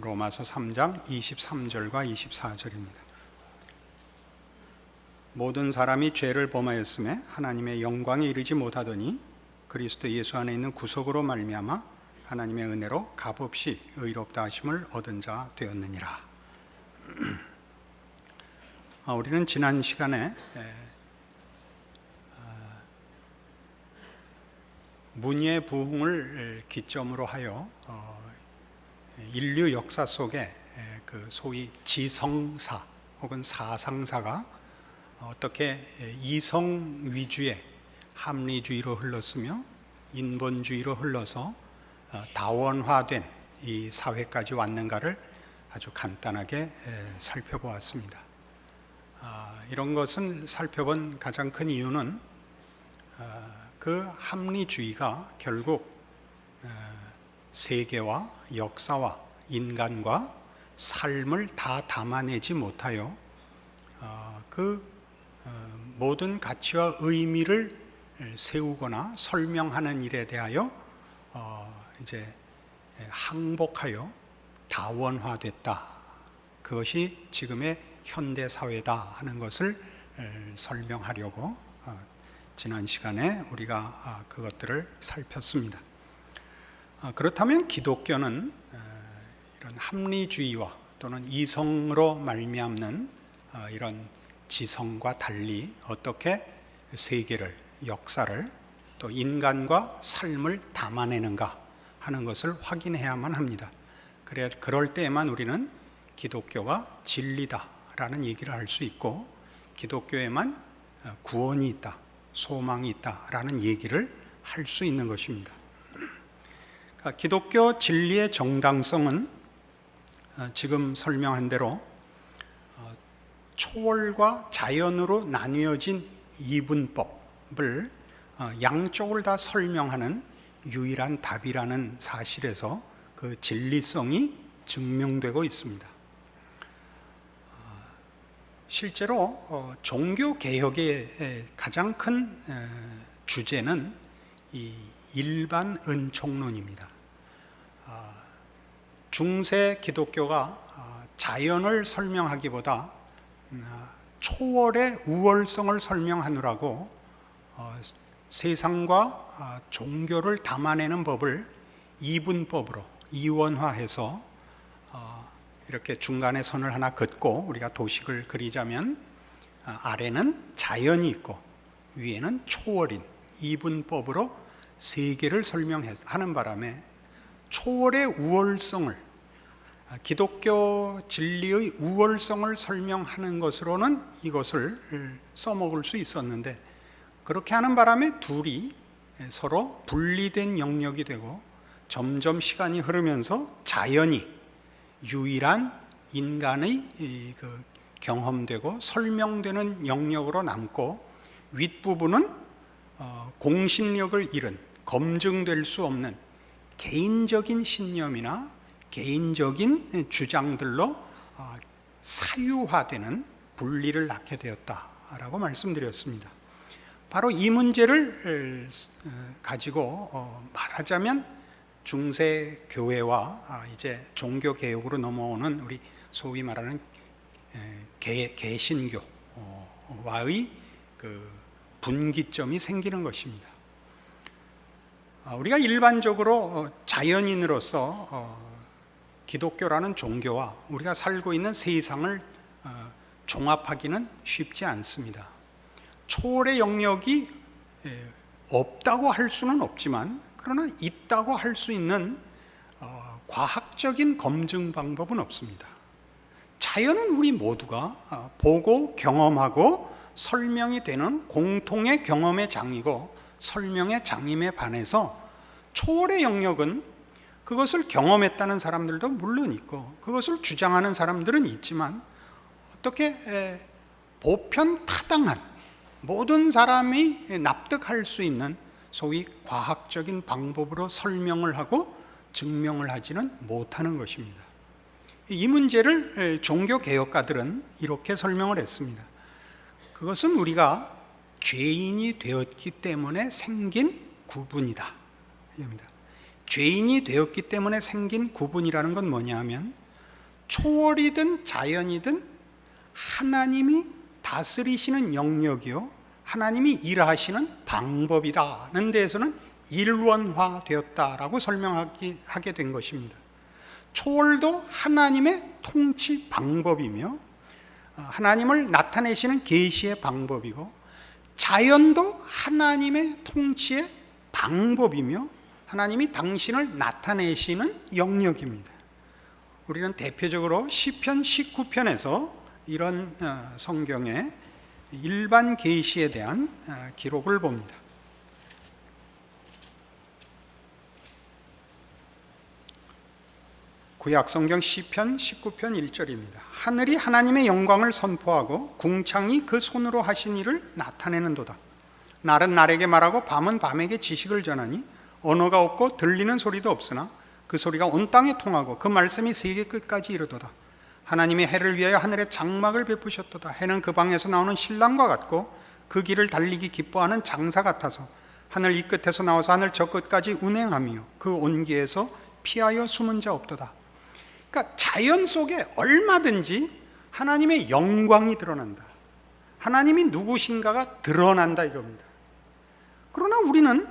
로마서 3장 23절과 24절입니다. 모든 사람이 죄를 범하였음에 하나님의 영광에 이르지 못하더니 그리스도 예수 안에 있는 구속으로 말미암아 하나님의 은혜로 값없이 의롭다 하심을 얻은 자 되었느니라. 우리는 지난 시간에 문예 부흥을 기점으로 하여 인류 역사 속에 그 소위 지성사 혹은 사상사가 어떻게 이성 위주의 합리주의로 흘렀으며 인본주의로 흘러서 다원화된 이 사회까지 왔는가를 아주 간단하게 살펴보았습니다. 이런 것을 살펴본 가장 큰 이유는 그 합리주의가 결국 세계와 역사와 인간과 삶을 다 담아내지 못하여 그 모든 가치와 의미를 세우거나 설명하는 일에 대하여 이제 항복하여 다원화됐다. 그것이 지금의 현대 사회다 하는 것을 설명하려고 지난 시간에 우리가 그것들을 살폈습니다. 그렇다면 기독교는 이런 합리주의와 또는 이성으로 말미암는 이런 지성과 달리 어떻게 세계를, 역사를 또 인간과 삶을 담아내는가 하는 것을 확인해야만 합니다. 그럴 때에만 우리는 기독교가 진리다라는 얘기를 할 수 있고 기독교에만 구원이 있다, 소망이 있다라는 얘기를 할 수 있는 것입니다. 기독교 진리의 정당성은 지금 설명한 대로 초월과 자연으로 나뉘어진 이분법을 양쪽을 다 설명하는 유일한 답이라는 사실에서 그 진리성이 증명되고 있습니다. 실제로 종교개혁의 가장 큰 주제는 이 일반 은총론입니다. 중세 기독교가 자연을 설명하기보다 초월의 우월성을 설명하느라고 세상과 종교를 담아내는 법을 이분법으로 이원화해서 이렇게 중간에 선을 하나 긋고 우리가 도식을 그리자면 아래는 자연이 있고 위에는 초월인 이분법으로 세계를 설명하는 바람에 초월의 우월성을, 기독교 진리의 우월성을 설명하는 것으로는 이것을 써먹을 수 있었는데 그렇게 하는 바람에 둘이 서로 분리된 영역이 되고 점점 시간이 흐르면서 자연이 유일한 인간의 그 경험되고 설명되는 영역으로 남고 윗부분은 공신력을 잃은 검증될 수 없는 개인적인 신념이나 개인적인 주장들로 사유화되는 분리를 낳게 되었다라고 말씀드렸습니다. 바로 이 문제를 가지고 말하자면 중세 교회와 이제 종교 개혁으로 넘어오는 우리 소위 말하는 개신교와의 그 분기점이 생기는 것입니다. 우리가 일반적으로 자연인으로서 기독교라는 종교와 우리가 살고 있는 세상을 종합하기는 쉽지 않습니다. 초월의 영역이 없다고 할 수는 없지만 그러나 있다고 할 수 있는 과학적인 검증 방법은 없습니다. 자연은 우리 모두가 보고 경험하고 설명이 되는 공통의 경험의 장이고 설명의 장임에 반해서 초월의 영역은 그것을 경험했다는 사람들도 물론 있고 그것을 주장하는 사람들은 있지만 어떻게 보편 타당한 모든 사람이 납득할 수 있는 소위 과학적인 방법으로 설명을 하고 증명을 하지는 못하는 것입니다. 이 문제를 종교개혁가들은 이렇게 설명을 했습니다. 그것은 우리가 죄인이 되었기 때문에 생긴 구분이다. 죄인이 되었기 때문에 생긴 구분이라는 건 뭐냐 하면 초월이든 자연이든 하나님이 다스리시는 영역이요, 하나님이 일하시는 방법이라는 데에서는 일원화되었다라고 설명하게 된 것입니다. 초월도 하나님의 통치 방법이며 하나님을 나타내시는 계시의 방법이고, 자연도 하나님의 통치의 방법이며 하나님이 당신을 나타내시는 영역입니다. 우리는 대표적으로 시편 19편에서 이런 성경의 일반 계시에 대한 기록을 봅니다. 구약 성경 시편 19편 1절입니다. 하늘이 하나님의 영광을 선포하고 궁창이 그 손으로 하신 일을 나타내는도다. 날은 날에게 말하고 밤은 밤에게 지식을 전하니 언어가 없고 들리는 소리도 없으나 그 소리가 온 땅에 통하고 그 말씀이 세계 끝까지 이르도다. 하나님이 해를 위하여 하늘에 장막을 베푸셨도다. 해는 그 방에서 나오는 신랑과 같고 그 길을 달리기 기뻐하는 장사 같아서 하늘 이 끝에서 나와서 하늘 저 끝까지 운행하며 그 온기에서 피하여 숨은 자 없도다. 그러니까 자연 속에 얼마든지 하나님의 영광이 드러난다, 하나님이 누구신가가 드러난다 이겁니다. 그러나 우리는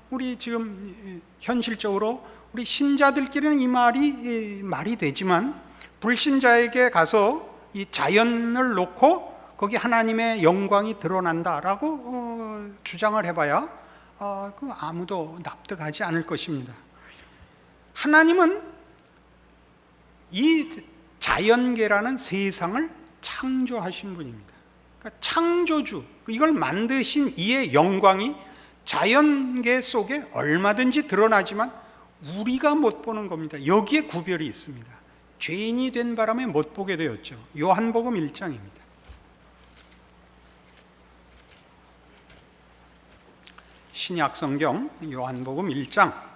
우리 지금 현실적으로 우리 신자들끼리는 이 말이 되지만, 불신자에게 가서 이 자연을 놓고 거기 하나님의 영광이 드러난다라고 주장을 해봐야 아무도 납득하지 않을 것입니다. 하나님은 이 자연계라는 세상을 창조하신 분입니다. 그러니까 창조주, 이걸 만드신 이의 영광이 자연계 속에 얼마든지 드러나지만 우리가 못 보는 겁니다. 여기에 구별이 있습니다. 죄인이 된 바람에 못 보게 되었죠. 요한복음 1장입니다. 신약 성경 요한복음 1장.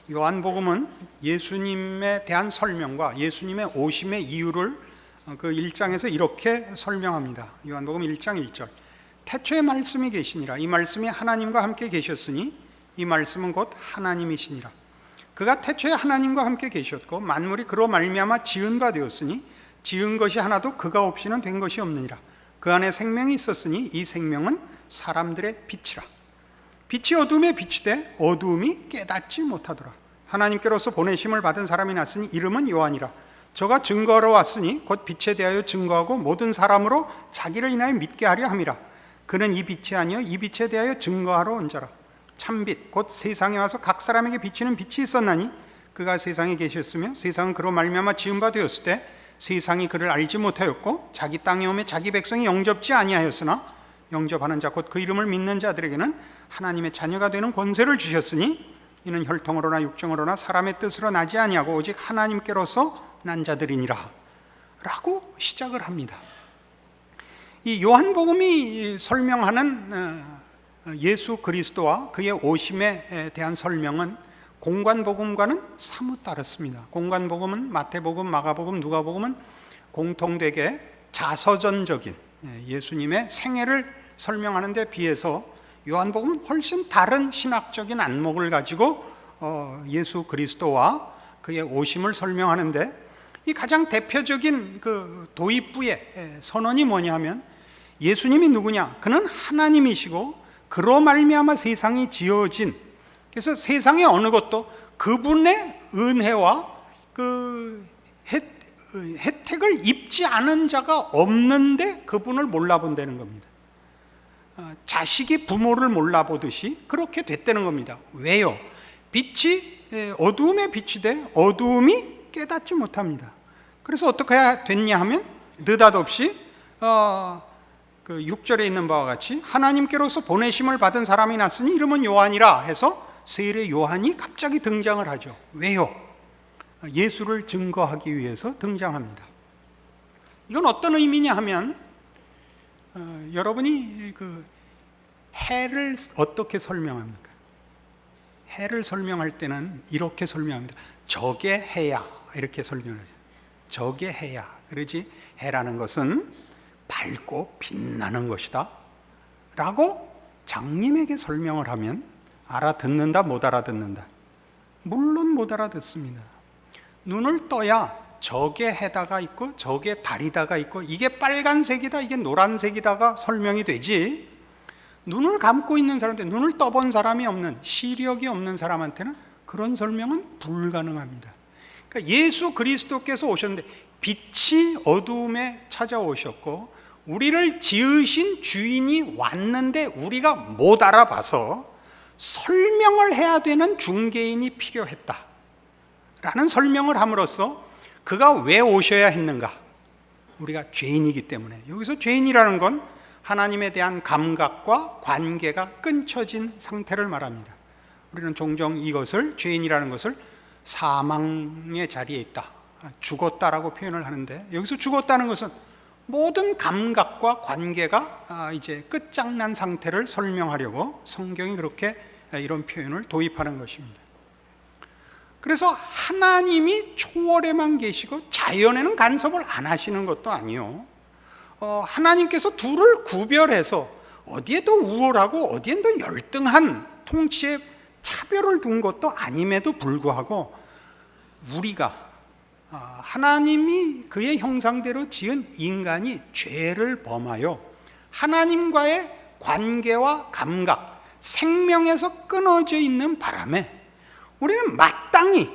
요한복음은 예수님에 대한 설명과 예수님의 오심의 이유를 그 1장에서 이렇게 설명합니다. 요한복음 1장 1절. 태초에 말씀이 계시니라. 이 말씀이 하나님과 함께 계셨으니 이 말씀은 곧 하나님이시니라. 그가 태초에 하나님과 함께 계셨고 만물이 그로 말미암아 지은 바 되었으니 지은 것이 하나도 그가 없이는 된 것이 없느니라. 그 안에 생명이 있었으니 이 생명은 사람들의 빛이라. 빛이 어둠에 비치되 어둠이 깨닫지 못하더라. 하나님께로서 보내심을 받은 사람이 났으니 이름은 요한이라. 저가 증거하러 왔으니 곧 빛에 대하여 증거하고 모든 사람으로 자기를 인하여 믿게 하려 함이라. 그는 이 빛이 아니요 이 빛에 대하여 증거하러 온 자라. 참빛 곧 세상에 와서 각 사람에게 비치는 빛이 있었나니 그가 세상에 계셨으며 세상은 그로 말미암아 지은 바 되었을 때 세상이 그를 알지 못하였고 자기 땅에 오매 자기 백성이 영접지 아니하였으나 영접하는 자 곧 그 이름을 믿는 자들에게는 하나님의 자녀가 되는 권세를 주셨으니 이는 혈통으로나 육정으로나 사람의 뜻으로 나지 아니하고 오직 하나님께로서 난 자들이니라 라고 시작을 합니다. 이 요한복음이 설명하는 예수 그리스도와 그의 오심에 대한 설명은 공관복음과는 사뭇 다릅니다. 공관복음은 마태복음, 마가복음, 누가복음은 공통되게 자서전적인 예수님의 생애를 설명하는 데 비해서 요한복음은 훨씬 다른 신학적인 안목을 가지고 예수 그리스도와 그의 오심을 설명하는데, 이 가장 대표적인 그 도입부의 선언이 뭐냐 하면 예수님이 누구냐? 그는 하나님이시고 그로 말미암아 세상이 지어진, 그래서 세상의 어느 것도 그분의 은혜와 그 혜택을 입지 않은 자가 없는데 그분을 몰라본다는 겁니다. 자식이 부모를 몰라보듯이 그렇게 됐다는 겁니다. 왜요? 빛이 어두움에 빛이 돼 어두움이 깨닫지 못합니다. 그래서 어떻게 해야 됐냐 하면 느닷없이 그 6절에 있는 바와 같이 하나님께로서 보내심을 받은 사람이 났으니 이름은 요한이라 해서 세례 요한이 갑자기 등장을 하죠. 왜요? 예수를 증거하기 위해서 등장합니다. 이건 어떤 의미냐 하면 여러분이 그 해를 어떻게 설명합니까? 해를 설명할 때는 이렇게 설명합니다. 저게 해야 이렇게 설명하죠. 저게 해야. 그러지 해라는 것은 밝고 빛나는 것이다 라고 장님에게 설명을 하면 알아듣는다 못 알아듣는다? 물론 못 알아듣습니다. 눈을 떠야 저게 해다가 있고 저게 달이다가 있고 이게 빨간색이다 이게 노란색이다가 설명이 되지, 눈을 감고 있는 사람한테, 눈을 떠본 사람이 없는, 시력이 없는 사람한테는 그런 설명은 불가능합니다. 그러니까 예수 그리스도께서 오셨는데 빛이 어두움에 찾아오셨고 우리를 지으신 주인이 왔는데 우리가 못 알아봐서 설명을 해야 되는 중개인이 필요했다 라는 설명을 함으로써 그가 왜 오셔야 했는가? 우리가 죄인이기 때문에. 여기서 죄인이라는 건 하나님에 대한 감각과 관계가 끊쳐진 상태를 말합니다. 우리는 종종 이것을, 죄인이라는 것을 사망의 자리에 있다, 죽었다라고 표현을 하는데, 여기서 죽었다는 것은 모든 감각과 관계가 이제 끝장난 상태를 설명하려고 성경이 그렇게 이런 표현을 도입하는 것입니다. 그래서 하나님이 초월에만 계시고 자연에는 간섭을 안 하시는 것도 아니요, 하나님께서 둘을 구별해서 어디에 더 우월하고 어디에 더 열등한 통치의 차별을 둔 것도 아님에도 불구하고 우리가 하나님이 그의 형상대로 지은 인간이 죄를 범하여 하나님과의 관계와 감각, 생명에서 끊어져 있는 바람에 우리는 마땅히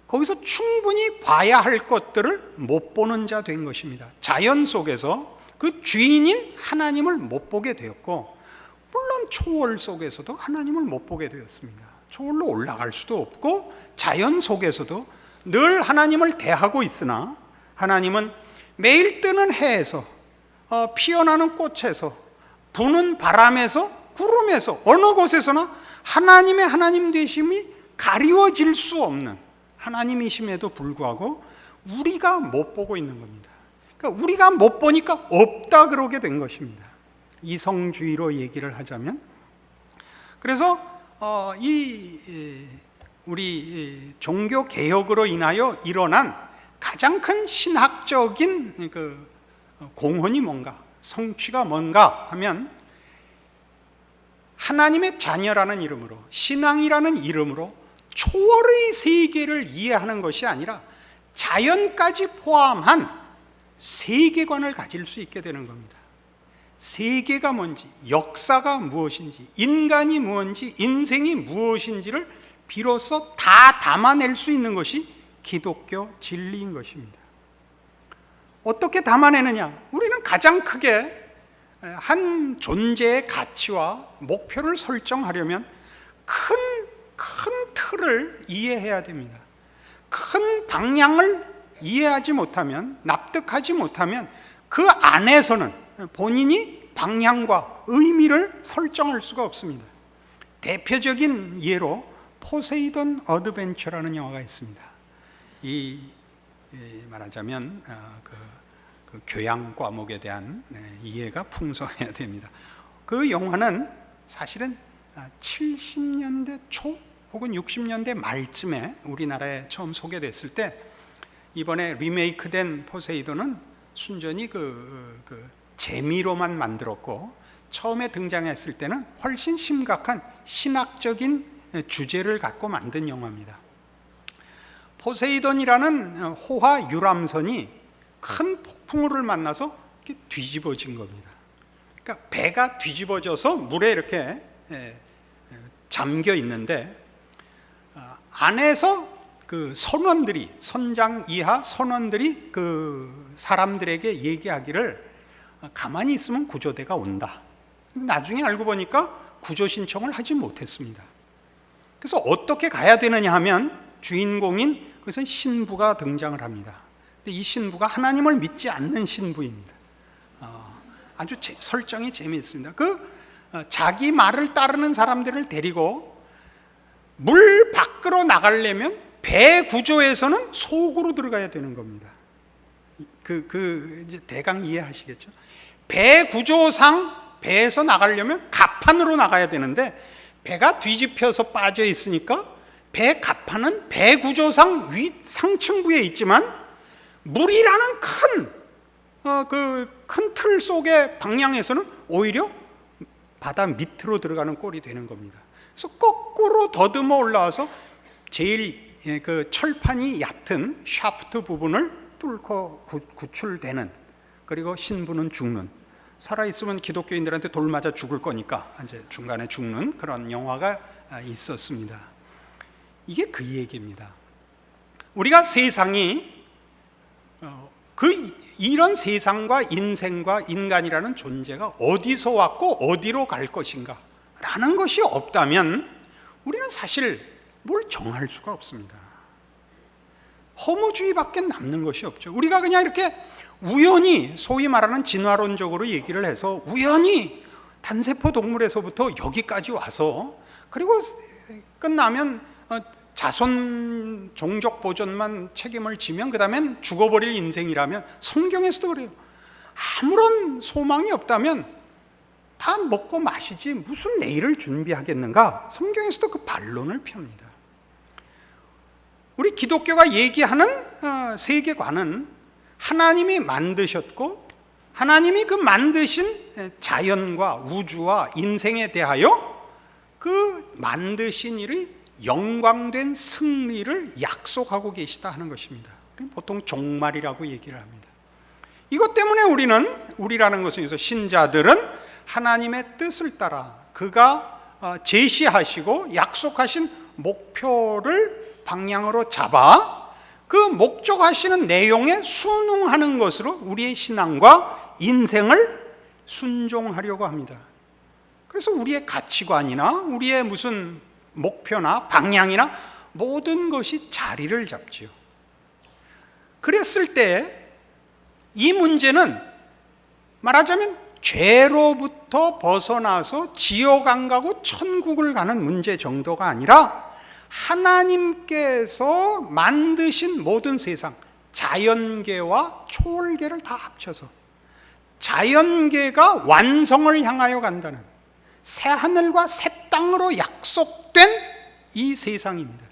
거기서 충분히 봐야 할 것들을 못 보는 자 된 것입니다. 자연 속에서 그 주인인 하나님을 못 보게 되었고, 물론 초월 속에서도 하나님을 못 보게 되었습니다. 초월로 올라갈 수도 없고 자연 속에서도 늘 하나님을 대하고 있으나, 하나님은 매일 뜨는 해에서, 피어나는 꽃에서, 부는 바람에서, 구름에서, 어느 곳에서나 하나님의 하나님 되심이 가리워질 수 없는 하나님이심에도 불구하고 우리가 못 보고 있는 겁니다. 그러니까 우리가 못 보니까 없다 그러게 된 것입니다. 이성주의로 얘기를 하자면. 그래서 우리 종교 개혁으로 인하여 일어난 가장 큰 신학적인 그 공헌이 뭔가, 성취가 뭔가 하면, 하나님의 자녀라는 이름으로, 신앙이라는 이름으로 초월의 세계를 이해하는 것이 아니라 자연까지 포함한 세계관을 가질 수 있게 되는 겁니다. 세계가 뭔지, 역사가 무엇인지, 인간이 무엇인지, 인생이 무엇인지를 비로소 다 담아낼 수 있는 것이 기독교 진리인 것입니다. 어떻게 담아내느냐? 우리는 가장 크게 한 존재의 가치와 목표를 설정하려면 큰 틀을 이해해야 됩니다. 큰 방향을 이해하지 못하면, 납득하지 못하면 그 안에서는 본인이 방향과 의미를 설정할 수가 없습니다. 대표적인 예로 포세이돈 어드벤처라는 영화가 있습니다. 말하자면 그 교양 과목에 대한 이해가 풍성해야 됩니다. 그 영화는 사실은 70년대 초 혹은 60년대 말쯤에 우리나라에 처음 소개됐을 때, 이번에 리메이크된 포세이돈은 순전히 그 재미로만 만들었고, 처음에 등장했을 때는 훨씬 심각한 신학적인 주제를 갖고 만든 영화입니다. 포세이돈이라는 호화 유람선이 큰 폭풍우를 만나서 이렇게 뒤집어진 겁니다. 그러니까 배가 뒤집어져서 물에 이렇게 잠겨 있는데, 안에서 그 선장 이하 선원들이 그 사람들에게 얘기하기를 가만히 있으면 구조대가 온다. 나중에 알고 보니까 구조 신청을 하지 못했습니다. 그래서 어떻게 가야 되느냐 하면 주인공인 그것은 신부가 등장을 합니다. 근데 이 신부가 하나님을 믿지 않는 신부입니다. 아주 설정이 재미있습니다. 자기 말을 따르는 사람들을 데리고 물 밖으로 나가려면 배 구조에서는 속으로 들어가야 되는 겁니다. 이제 대강 이해하시겠죠? 배 구조상 배에서 나가려면 갑판으로 나가야 되는데, 배가 뒤집혀서 빠져 있으니까 배 갑판은 배 구조상 상층부에 있지만 물이라는 큰 틀 속의 방향에서는 오히려 바다 밑으로 들어가는 꼴이 되는 겁니다. 그래서 거꾸로 더듬어 올라와서 제일 그 철판이 얕은 샤프트 부분을 뚫고 구출되는, 그리고 신부는 죽는, 살아있으면 기독교인들한테 돌 맞아 죽을 거니까 이제 중간에 죽는 그런 영화가 있었습니다. 이게 그 얘기입니다. 우리가 세상이 이런 세상과 인생과 인간이라는 존재가 어디서 왔고 어디로 갈 것인가 라는 것이 없다면 우리는 사실 뭘 정할 수가 없습니다. 허무주의밖에 남는 것이 없죠. 우리가 그냥 이렇게 우연히, 소위 말하는 진화론적으로 얘기를 해서 우연히 단세포 동물에서부터 여기까지 와서, 그리고 끝나면 자손 종족 보존만 책임을 지면 그 다음엔 죽어버릴 인생이라면, 성경에서도 그래요. 아무런 소망이 없다면 다 먹고 마시지 무슨 내일을 준비하겠는가, 성경에서도 그 반론을 펴니다. 우리 기독교가 얘기하는 세계관은 하나님이 만드셨고, 하나님이 그 만드신 자연과 우주와 인생에 대하여 그 만드신 일의 영광된 승리를 약속하고 계시다 하는 것입니다. 보통 종말이라고 얘기를 합니다. 이것 때문에 우리라는 것은, 그래서 신자들은 하나님의 뜻을 따라 그가 제시하시고 약속하신 목표를 방향으로 잡아 그 목적하시는 내용에 순응하는 것으로 우리의 신앙과 인생을 순종하려고 합니다. 그래서 우리의 가치관이나 우리의 무슨 목표나 방향이나 모든 것이 자리를 잡지요. 그랬을 때 이 문제는 말하자면 죄로부터 벗어나서 지옥 안 가고 천국을 가는 문제 정도가 아니라 하나님께서 만드신 모든 세상, 자연계와 초월계를 다 합쳐서 자연계가 완성을 향하여 간다는, 새 하늘과 새 땅으로 약속된 이 세상입니다.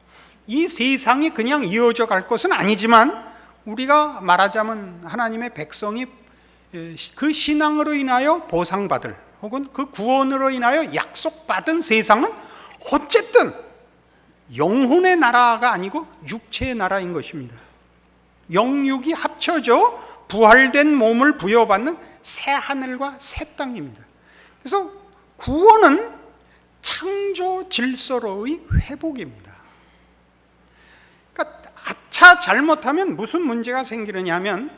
이 세상이 그냥 이어져 갈 것은 아니지만, 우리가 말하자면 하나님의 백성이 그 신앙으로 인하여 보상받을, 혹은 그 구원으로 인하여 약속받은 세상은 어쨌든 영혼의 나라가 아니고 육체의 나라인 것입니다. 영육이 합쳐져 부활된 몸을 부여받는 새 하늘과 새 땅입니다. 그래서 구원은 창조 질서로의 회복입니다. 그러니까 아차 잘못하면 무슨 문제가 생기느냐 하면,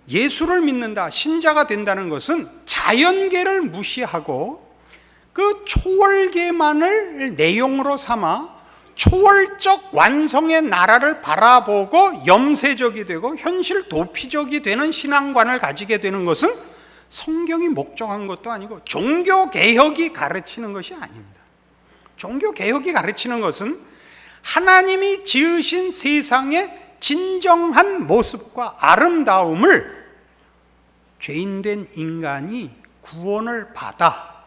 예수를 믿는다, 신자가 된다는 것은 자연계를 무시하고 그 초월계만을 내용으로 삼아 초월적 완성의 나라를 바라보고 염세적이 되고 현실 도피적이 되는 신앙관을 가지게 되는 것은 성경이 목적한 것도 아니고 종교개혁이 가르치는 것이 아닙니다. 종교개혁이 가르치는 것은 하나님이 지으신 세상의 진정한 모습과 아름다움을 죄인된 인간이 구원을 받아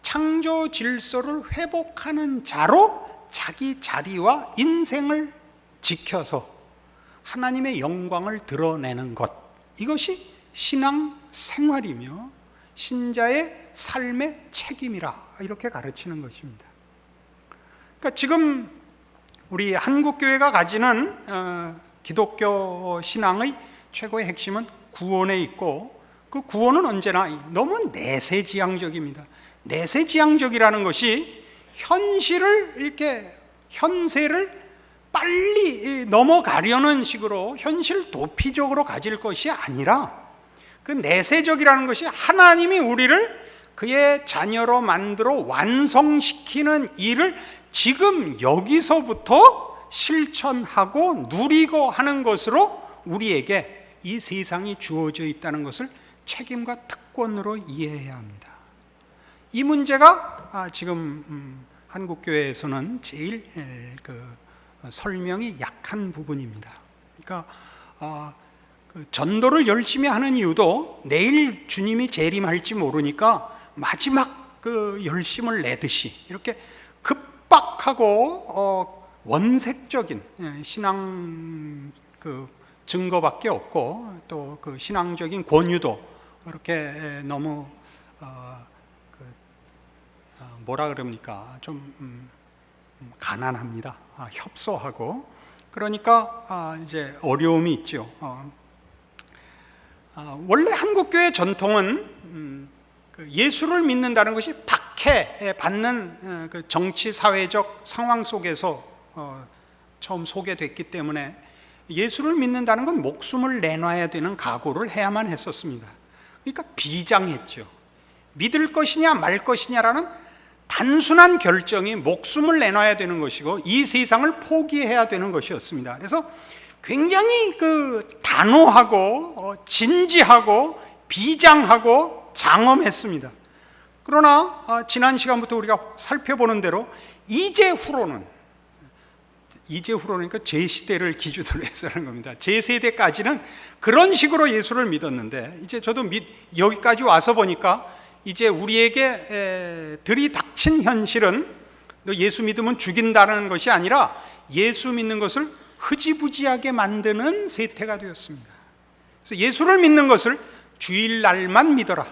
창조 질서를 회복하는 자로 자기 자리와 인생을 지켜서 하나님의 영광을 드러내는 것, 이것이 신앙 생활이며 신자의 삶의 책임이라 이렇게 가르치는 것입니다. 그러니까 지금 우리 한국교회가 가지는 기독교 신앙의 최고의 핵심은 구원에 있고, 그 구원은 언제나 너무 내세지향적입니다. 내세지향적이라는 것이 현실을 이렇게 현세를 빨리 넘어가려는 식으로 현실 도피적으로 가질 것이 아니라, 그 내세적이라는 것이 하나님이 우리를 그의 자녀로 만들어 완성시키는 일을 지금 여기서부터 실천하고 누리고 하는 것으로 우리에게 이 세상이 주어져 있다는 것을 책임과 특권으로 이해해야 합니다. 이 문제가 지금 한국교회에서는 제일 설명이 약한 부분입니다. 그러니까 그 전도를 열심히 하는 이유도 내일 주님이 재림할지 모르니까 마지막 그 열심을 내듯이 이렇게 급박하고 원색적인 신앙 그 증거밖에 없고, 또 그 신앙적인 권유도 그렇게 너무 뭐라 그럽니까, 좀 가난합니다. 협소하고 그러니까 이제 어려움이 있죠. 원래 한국교회 전통은 예수를 믿는다는 것이 박해받는 그 정치 사회적 상황 속에서 처음 소개됐기 때문에 예수를 믿는다는 건 목숨을 내놔야 되는 각오를 해야만 했었습니다. 그러니까 비장했죠. 믿을 것이냐 말 것이냐라는 단순한 결정이 목숨을 내놔야 되는 것이고 이 세상을 포기해야 되는 것이었습니다. 그래서 굉장히 단호하고 진지하고 비장하고 장엄했습니다. 그러나 지난 시간부터 우리가 살펴보는 대로 이제후로는 그러니까 제 시대를 기준으로 해서 하는 겁니다. 제 세대까지는 그런 식으로 예수를 믿었는데 이제 저도 여기까지 와서 보니까 이제 우리에게 들이닥친 현실은 너 예수 믿으면 죽인다는 것이 아니라 예수 믿는 것을 흐지부지하게 만드는 세태가 되었습니다. 그래서 예수를 믿는 것을 주일날만 믿어라.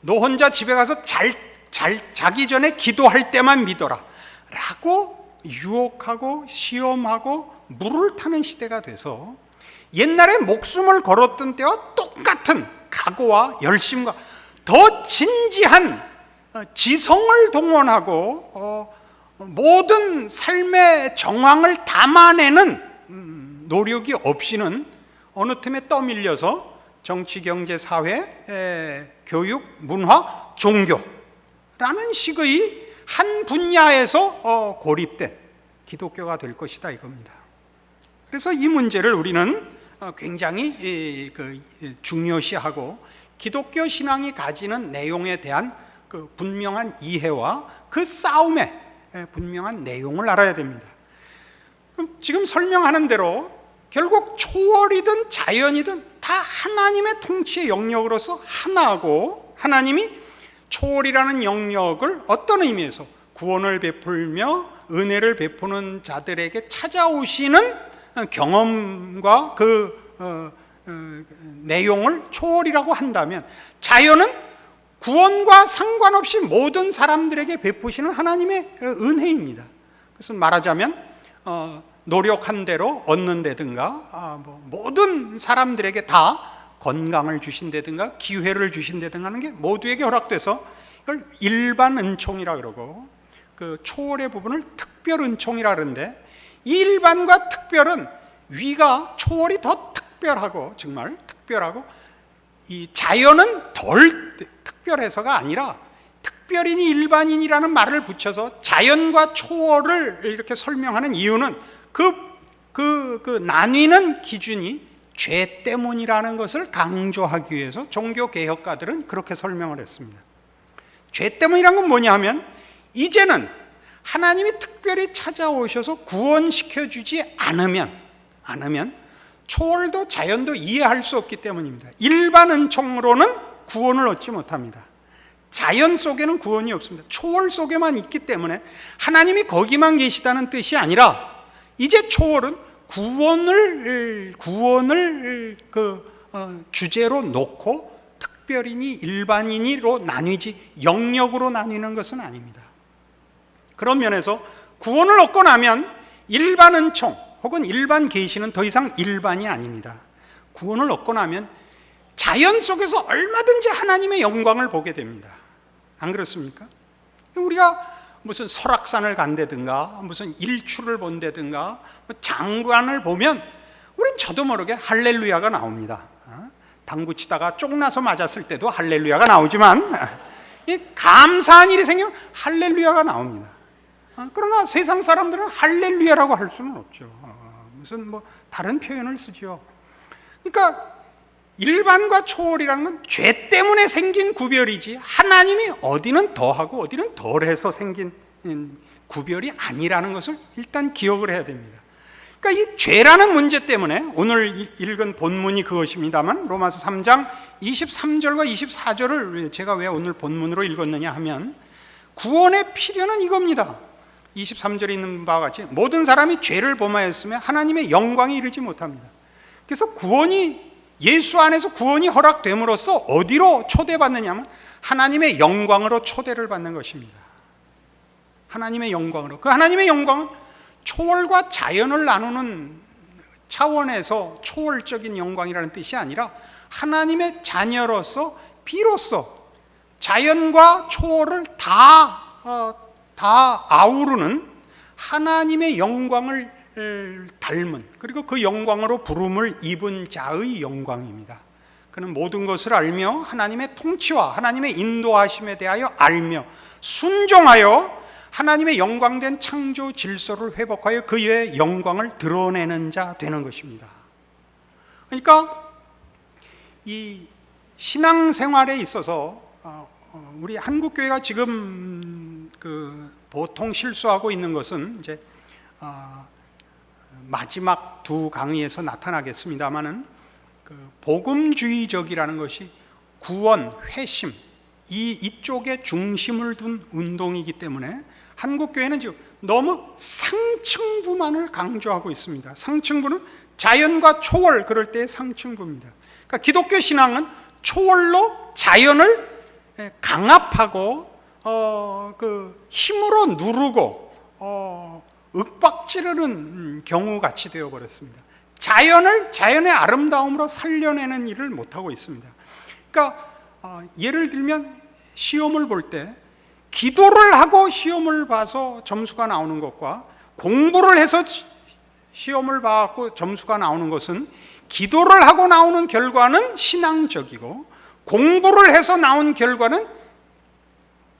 너 혼자 집에 가서 자기 전에 기도할 때만 믿어라 라고 유혹하고 시험하고 물을 타는 시대가 돼서 옛날에 목숨을 걸었던 때와 똑같은 각오와 열심과 더 진지한 지성을 동원하고 모든 삶의 정황을 담아내는 노력이 없이는 어느 틈에 떠밀려서 정치, 경제, 사회, 교육, 문화, 종교라는 식의 한 분야에서 고립된 기독교가 될 것이다 이겁니다. 그래서 이 문제를 우리는 굉장히 중요시하고 기독교 신앙이 가지는 내용에 대한 그 분명한 이해와 그 싸움의 분명한 내용을 알아야 됩니다. 그럼 지금 설명하는 대로 결국 초월이든 자연이든 다 하나님의 통치의 영역으로서 하나고 하나님이 초월이라는 영역을 어떤 의미에서 구원을 베풀며 은혜를 베푸는 자들에게 찾아오시는 경험과 그 내용을 초월이라고 한다면 자연은 구원과 상관없이 모든 사람들에게 베푸시는 하나님의 은혜입니다. 그래서 말하자면 노력한 대로 얻는다든가 모든 사람들에게 다 건강을 주신다든가 기회를 주신다든가 하는 게 모두에게 허락돼서 이걸 일반 은총이라 그러고 그 초월의 부분을 특별 은총이라 그러는데 이 일반과 특별은 위가 초월이 더 특별하고 정말 특별하고 이 자연은 덜 특별해서가 아니라 특별인이 일반인이라는 말을 붙여서 자연과 초월을 이렇게 설명하는 이유는 그 나뉘는 기준이 죄 때문이라는 것을 강조하기 위해서 종교 개혁가들은 그렇게 설명을 했습니다. 죄 때문이란 건 뭐냐 하면 이제는 하나님이 특별히 찾아오셔서 구원시켜주지 않으면 초월도 자연도 이해할 수 없기 때문입니다. 일반 은총으로는 구원을 얻지 못합니다. 자연 속에는 구원이 없습니다. 초월 속에만 있기 때문에 하나님이 거기만 계시다는 뜻이 아니라 이제 초월은 구원을 주제로 놓고 특별인이 일반인이로 나뉘지 영역으로 나뉘는 것은 아닙니다. 그런 면에서 구원을 얻고 나면 일반 은총 혹은 일반 계시는 더 이상 일반이 아닙니다. 구원을 얻고 나면 자연 속에서 얼마든지 하나님의 영광을 보게 됩니다. 안 그렇습니까? 우리가 무슨 설악산을 간다든가 무슨 일출을 본다든가 장관을 보면 우린 저도 모르게 할렐루야가 나옵니다. 당구 치다가 쪽나서 맞았을 때도 할렐루야가 나오지만 감사한 일이 생기면 할렐루야가 나옵니다. 그러나 세상 사람들은 할렐루야라고 할 수는 없죠. 무슨 다른 표현을 쓰죠. 그러니까 일반과 초월이라는 건 죄 때문에 생긴 구별이지 하나님이 어디는 더하고 어디는 덜해서 생긴 구별이 아니라는 것을 일단 기억을 해야 됩니다. 그러니까 이 죄라는 문제 때문에 오늘 읽은 본문이 그것입니다만 로마서 3장 23절과 24절을 제가 왜 오늘 본문으로 읽었느냐 하면 구원의 필요는 이겁니다. 23절에 있는 바와 같이 모든 사람이 죄를 범하였으며 하나님의 영광에 이르지 못합니다. 그래서 예수 안에서 구원이 허락됨으로써 어디로 초대받느냐 하면 하나님의 영광으로 초대를 받는 것입니다. 하나님의 영광으로. 그 하나님의 영광은 초월과 자연을 나누는 차원에서 초월적인 영광이라는 뜻이 아니라 하나님의 자녀로서 비로소 자연과 초월을 다 아우르는 하나님의 영광을 닮은, 그리고 그 영광으로 부름을 입은 자의 영광입니다. 그는 모든 것을 알며 하나님의 통치와 하나님의 인도하심에 대하여 알며 순종하여 하나님의 영광된 창조 질서를 회복하여 그의 영광을 드러내는 자 되는 것입니다. 그러니까 이 신앙생활에 있어서 우리 한국교회가 지금 보통 실수하고 있는 것은 이제 마지막 두 강의에서 나타나겠습니다마는 복음주의적이라는 것이 구원, 회심 이쪽에 중심을 둔 운동이기 때문에 한국교회는 지금 너무 상층부만을 강조하고 있습니다. 상층부는 자연과 초월, 그럴 때의 상층부입니다. 그러니까 기독교 신앙은 초월로 자연을 강압하고 힘으로 누르고 윽박지르는 경우같이 되어버렸습니다. 자연의 아름다움으로 살려내는 일을 못하고 있습니다. 그러니까 예를 들면 시험을 볼 때 기도를 하고 시험을 봐서 점수가 나오는 것과 공부를 해서 시험을 봐서 점수가 나오는 것은, 기도를 하고 나오는 결과는 신앙적이고 공부를 해서 나온 결과는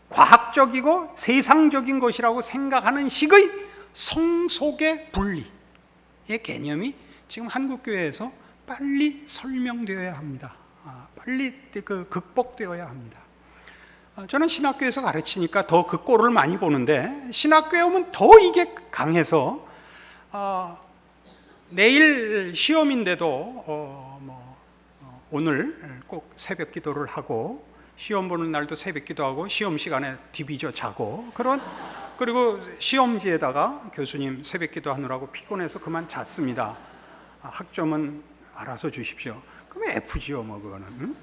과학적이고 세상적인 것이라고 생각하는 식의 성속의 분리의 개념이 지금 한국교회에서 빨리 설명되어야 합니다. 빨리 극복되어야 합니다. 저는 신학교에서 가르치니까 더 그 꼴을 많이 보는데, 신학교에 오면 더 이게 강해서 내일 시험인데도 오늘 꼭 새벽 기도를 하고, 시험 보는 날도 새벽 기도하고, 시험 시간에 디비저 자고, 그리고 시험지에다가 교수님 새벽 기도하느라고 피곤해서 그만 잤습니다. 학점은 알아서 주십시오. 그럼 F지요, 그거는. 응?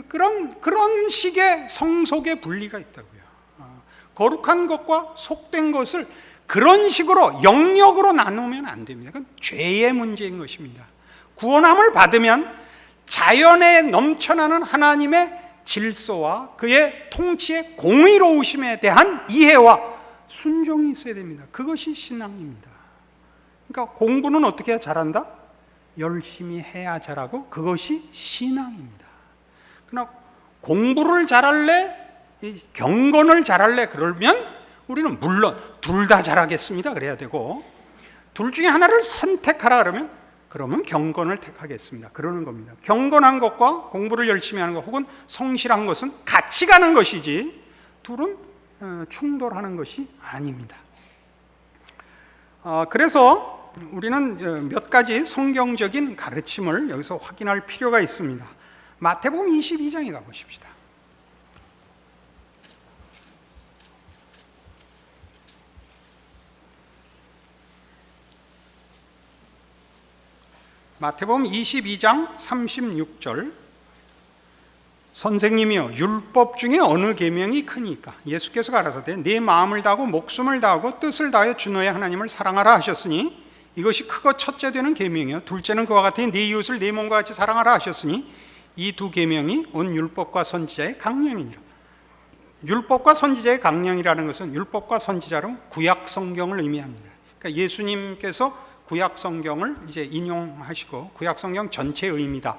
그런 식의 성속의 분리가 있다고요. 거룩한 것과 속된 것을 그런 식으로 영역으로 나누면 안 됩니다. 그건 죄의 문제인 것입니다. 구원함을 받으면 자연에 넘쳐나는 하나님의 질서와 그의 통치의 공의로우심에 대한 이해와 순종이 있어야 됩니다. 그것이 신앙입니다. 그러니까 공부는 어떻게 해야 잘한다? 열심히 해야 잘하고, 그것이 신앙입니다. 그러나 공부를 잘할래? 경건을 잘할래? 그러면 우리는 물론 둘 다 잘하겠습니다 그래야 되고, 둘 중에 하나를 선택하라 그러면 경건을 택하겠습니다 그러는 겁니다. 경건한 것과 공부를 열심히 하는 것, 혹은 성실한 것은 같이 가는 것이지 둘은 충돌하는 것이 아닙니다. 그래서 우리는 몇 가지 성경적인 가르침을 여기서 확인할 필요가 있습니다. 마태복음 22장에 가보십시다. 마태복음 22장 36절. 선생님이여, 율법 중에 어느 계명이 크니까? 예수께서 가라사대 내 마음을 다하고 목숨을 다하고 뜻을 다하여 주 너의 하나님을 사랑하라 하셨으니 이것이 크고 첫째 되는 계명이요 둘째는 그와 같으니 네 이웃을 네 몸과 같이 사랑하라 하셨으니 이 두 계명이 온 율법과 선지자의 강령이니라. 율법과 선지자의 강령이라는 것은 율법과 선지자로 구약 성경을 의미합니다. 그러니까 예수님께서 구약 성경을 이제 인용하시고 구약 성경 전체의 의미다.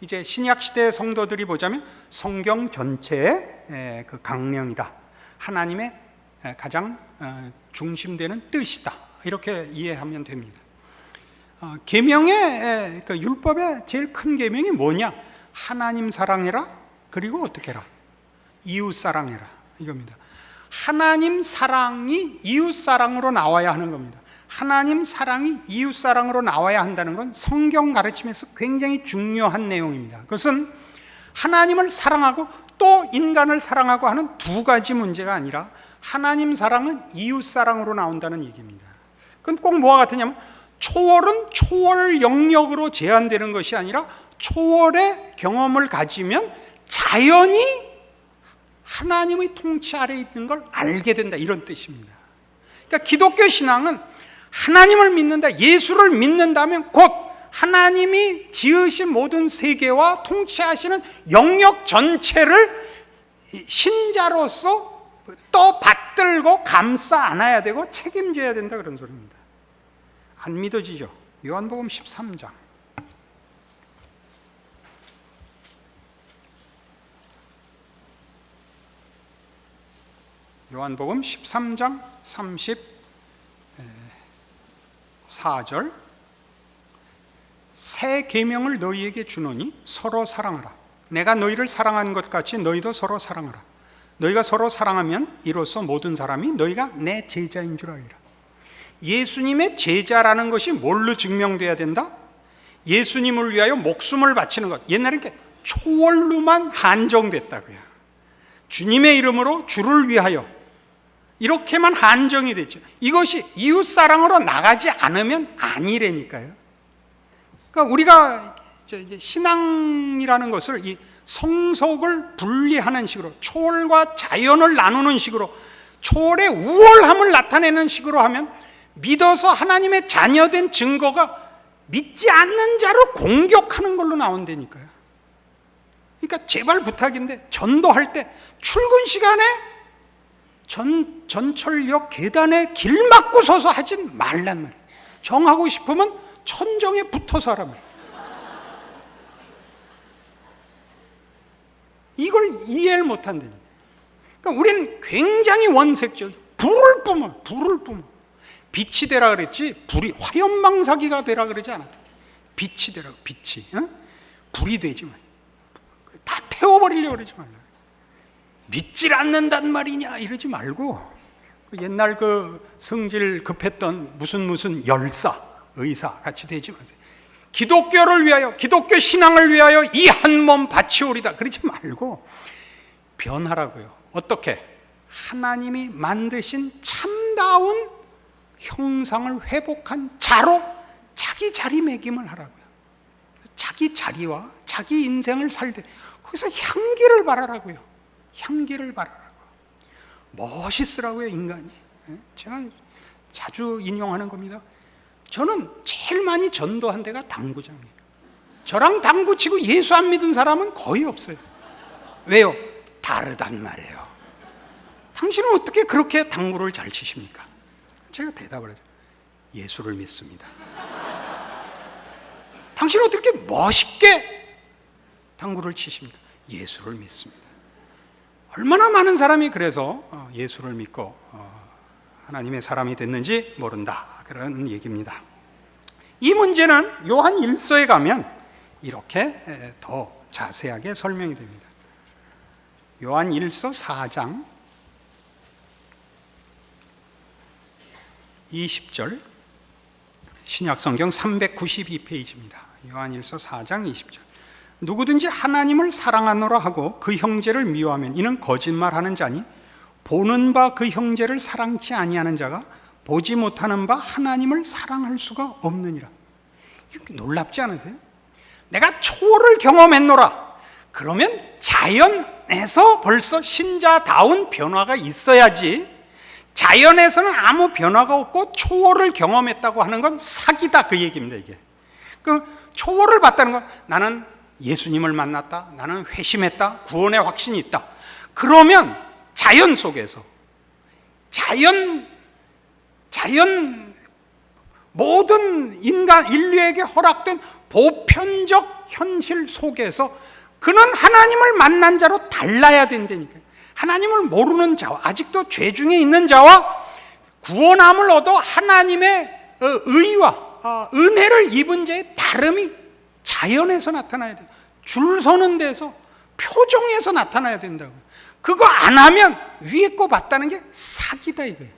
이제 신약 시대의 성도들이 보자면 성경 전체의 그 강령이다. 하나님의 가장 중심되는 뜻이다. 이렇게 이해하면 됩니다. 계명의 그 율법의 제일 큰 계명이 뭐냐? 하나님 사랑해라. 그리고 어떻게 해라? 이웃 사랑해라. 이겁니다. 하나님 사랑이 이웃 사랑으로 나와야 하는 겁니다. 하나님 사랑이 이웃 사랑으로 나와야 한다는 건 성경 가르침에서 굉장히 중요한 내용입니다. 그것은 하나님을 사랑하고 또 인간을 사랑하고 하는 두 가지 문제가 아니라 하나님 사랑은 이웃 사랑으로 나온다는 얘기입니다. 그건 꼭 뭐와 같으냐면 초월은 초월 영역으로 제한되는 것이 아니라 초월의 경험을 가지면 자연히 하나님의 통치 아래에 있는 걸 알게 된다, 이런 뜻입니다. 그러니까 기독교 신앙은 하나님을 믿는다, 예수를 믿는다면 곧 하나님이 지으신 모든 세계와 통치하시는 영역 전체를 신자로서 또 받들고 감싸 안아야 되고 책임져야 된다, 그런 소리입니다. 안 믿어지죠? 요한복음 13장. 요한복음 13장 34절. 새 계명을 너희에게 주노니 서로 사랑하라. 내가 너희를 사랑한 것 같이 너희도 서로 사랑하라. 너희가 서로 사랑하면 이로써 모든 사람이 너희가 내 제자인 줄 알리라. 예수님의 제자라는 것이 뭘로 증명돼야 된다? 예수님을 위하여 목숨을 바치는 것. 옛날에 이렇게 초월로만 한정됐다고요. 주님의 이름으로 주를 위하여 이렇게만 한정이 됐죠. 이것이 이웃사랑으로 나가지 않으면 아니라니까요. 그러니까 우리가 이제 신앙이라는 것을 이 성속을 분리하는 식으로, 초월과 자연을 나누는 식으로, 초월의 우월함을 나타내는 식으로 하면 믿어서 하나님의 자녀된 증거가 믿지 않는 자를 공격하는 걸로 나온다니까요. 그러니까 제발 부탁인데, 전도할 때 출근 시간에 전철역 계단에 길 막고 서서 하진 말란 말이에요. 정하고 싶으면 천정에 붙어서 하란 말이에요. 이걸 이해를 못한다니까. 그러니까 우리는 굉장히 원색적, 불을 뿜어. 빛이 되라 그랬지, 불이 화염방사기가 되라 그러지 않았다. 빛이 되라, 빛이. 어? 불이 되지 마. 다 태워버리려고 그러지 말라. 믿질 않는단 말이냐 이러지 말고, 옛날 그 성질 급했던 무슨 열사, 의사 같이 되지 마세요. 기독교를 위하여, 기독교 신앙을 위하여 이 한 몸 바치오리다 그러지 말고 변하라고요. 어떻게? 하나님이 만드신 참다운 형상을 회복한 자로 자기 자리매김을 하라고요. 자기 자리와 자기 인생을 살되 거기서 향기를 발하라고요. 향기를 발하라고. 멋있으라고요, 인간이. 제가 자주 인용하는 겁니다. 저는 제일 많이 전도한 데가 당구장이에요. 저랑 당구 치고 예수 안 믿은 사람은 거의 없어요. 왜요? 다르단 말이에요. 당신은 어떻게 그렇게 당구를 잘 치십니까? 제가 대답을 하죠. 예수를 믿습니다. 당신은 어떻게 멋있게 당구를 치십니까? 예수를 믿습니다. 얼마나 많은 사람이 그래서 예수를 믿고 하나님의 사람이 됐는지 모른다, 그런 얘기입니다. 이 문제는 요한 1서에 가면 이렇게 더 자세하게 설명이 됩니다. 요한 1서 4장 20절, 신약성경 392페이지입니다. 요한 1서 4장 20절. 누구든지 하나님을 사랑하노라 하고 그 형제를 미워하면 이는 거짓말하는 자니 보는 바 그 형제를 사랑치 아니하는 자가 보지 못하는 바 하나님을 사랑할 수가 없느니라. 놀랍지 않으세요? 내가 초월을 경험했노라. 그러면 자연에서 벌써 신자다운 변화가 있어야지, 자연에서는 아무 변화가 없고 초월을 경험했다고 하는 건 사기다, 그 얘기입니다. 이게 그 초월을 봤다는 건 나는 예수님을 만났다, 나는 회심했다, 구원의 확신이 있다. 그러면 자연 속에서, 자연 모든 인류에게 허락된 보편적 현실 속에서 그는 하나님을 만난 자로 달라야 된다니까요. 하나님을 모르는 자와, 아직도 죄 중에 있는 자와 구원함을 얻어 하나님의 의와 은혜를 입은 자의 다름이 자연에서 나타나야 돼요. 줄 서는 데서, 표정에서 나타나야 된다고. 그거 안 하면 위에 거 봤다는 게 사기다, 이거예요.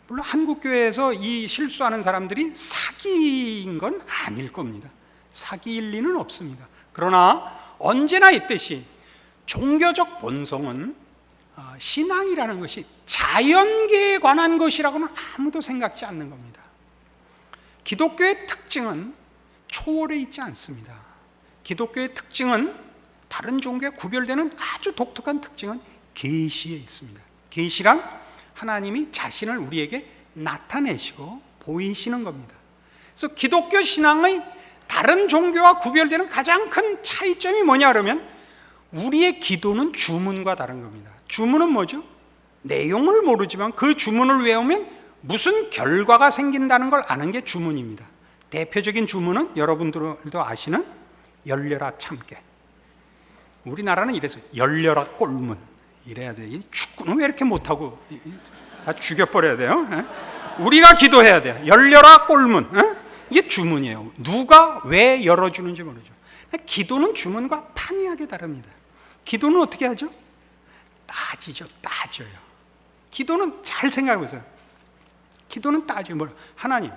물론 한국교회에서 이 실수하는 사람들이 사기인 건 아닐 겁니다. 사기일 리는 없습니다. 그러나 언제나 있듯이 종교적 본성은 신앙이라는 것이 자연계에 관한 것이라고는 아무도 생각지 않는 겁니다. 기독교의 특징은 초월에 있지 않습니다. 기독교의 특징은 다른 종교에 구별되는 아주 독특한 특징은 계시에 있습니다. 계시란 하나님이 자신을 우리에게 나타내시고 보이시는 겁니다. 그래서 기독교 신앙의 다른 종교와 구별되는 가장 큰 차이점이 뭐냐 그러면 우리의 기도는 주문과 다른 겁니다. 주문은 뭐죠? 내용을 모르지만 그 주문을 외우면 무슨 결과가 생긴다는 걸 아는 게 주문입니다. 대표적인 주문은 여러분들도 아시는 열려라 참깨. 우리나라는 이래서 열려라 꼴문 이래야 돼. 축구는 왜 이렇게 못하고 다 죽여버려야 돼요? 우리가 기도해야 돼요. 열려라 꼴문. 이게 주문이에요. 누가 왜 열어주는지 모르죠. 기도는 주문과 판이하게 다릅니다. 기도는 어떻게 하죠? 따지죠. 따져요. 기도는 잘 생각해보세요. 기도는 따져요. 뭐라? 하나님,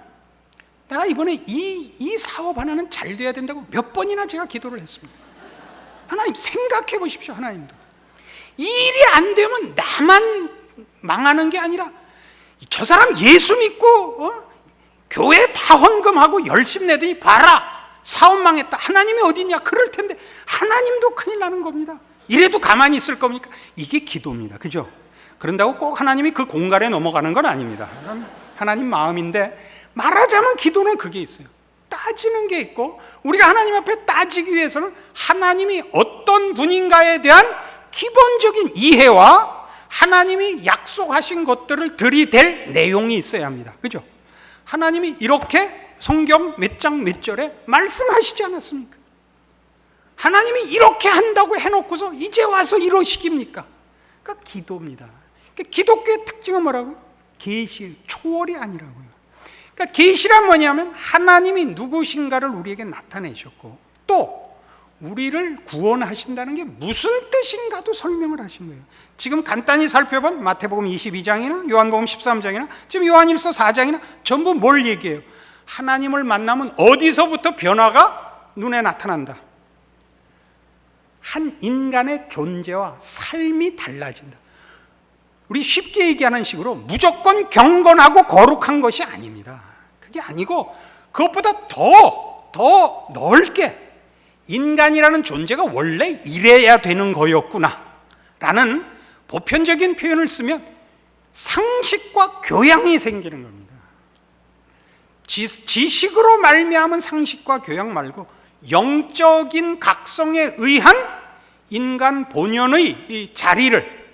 내가 이번에 이 사업 하나는 잘 돼야 된다고 몇 번이나 제가 기도를 했습니다. 하나님 생각해 보십시오. 하나님도 이 일이 안 되면 나만 망하는 게 아니라 저 사람 예수 믿고 교회 다 헌금하고 열심히 내더니 봐라 사업 망했다. 하나님이 어디 있냐? 그럴 텐데 하나님도 큰일 나는 겁니다. 이래도 가만히 있을 겁니까? 이게 기도입니다. 그죠? 그런다고 꼭 하나님이 그 공갈에 넘어가는 건 아닙니다. 하나님 마음인데 말하자면 기도는 그게 있어요. 따지는 게 있고 우리가 하나님 앞에 따지기 위해서는 하나님이 어떤 분인가에 대한 기본적인 이해와 하나님이 약속하신 것들을 들이댈 내용이 있어야 합니다. 그죠? 하나님이 이렇게 성경 몇 장 몇 절에 말씀하시지 않았습니까? 하나님이 이렇게 한다고 해놓고서 이제 와서 이러시깁니까? 그러니까 기도입니다. 그러니까 기독교의 특징은 뭐라고요? 계시, 초월이 아니라고요. 그러니까 계시란 뭐냐면 하나님이 누구신가를 우리에게 나타내셨고 또 우리를 구원하신다는 게 무슨 뜻인가도 설명을 하신 거예요. 지금 간단히 살펴본 마태복음 22장이나 요한복음 13장이나 지금 요한일서 4장이나 전부 뭘 얘기해요? 하나님을 만나면 어디서부터 변화가 눈에 나타난다. 한 인간의 존재와 삶이 달라진다. 우리 쉽게 얘기하는 식으로 무조건 경건하고 거룩한 것이 아닙니다. 그게 아니고 그것보다 더 넓게 인간이라는 존재가 원래 이래야 되는 거였구나 라는 보편적인 표현을 쓰면 상식과 교양이 생기는 겁니다. 지식으로 말미암은 상식과 교양 말고 영적인 각성에 의한 인간 본연의 이 자리를,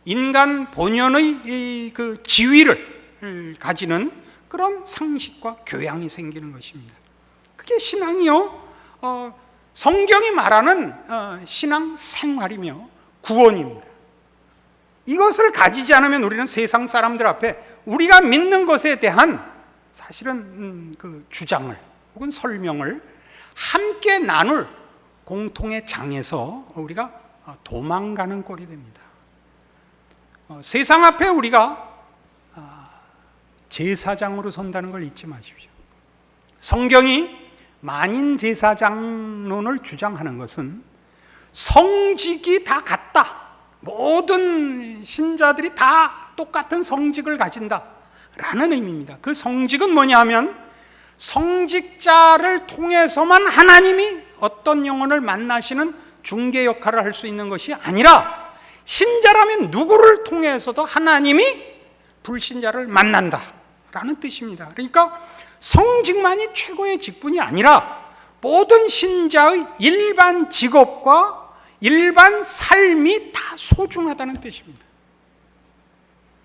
인간 본연의 그 지위를 가지는 그런 상식과 교양이 생기는 것입니다. 그게 신앙이요. 성경이 말하는 신앙 생활이며 구원입니다. 이것을 가지지 않으면 우리는 세상 사람들 앞에 우리가 믿는 것에 대한 사실은 그 주장을 혹은 설명을 함께 나눌 공통의 장에서 우리가 도망가는 꼴이 됩니다. 세상 앞에 우리가 제사장으로 선다는 걸 잊지 마십시오. 성경이 만인 제사장론을 주장하는 것은 성직이 다 같다. 모든 신자들이 다 똑같은 성직을 가진다라는 의미입니다. 그 성직은 뭐냐 하면 성직자를 통해서만 하나님이 어떤 영혼을 만나시는 중개 역할을 할 수 있는 것이 아니라 신자라면 누구를 통해서도 하나님이 불신자를 만난다라는 뜻입니다. 그러니까 성직만이 최고의 직분이 아니라 모든 신자의 일반 직업과 일반 삶이 다 소중하다는 뜻입니다.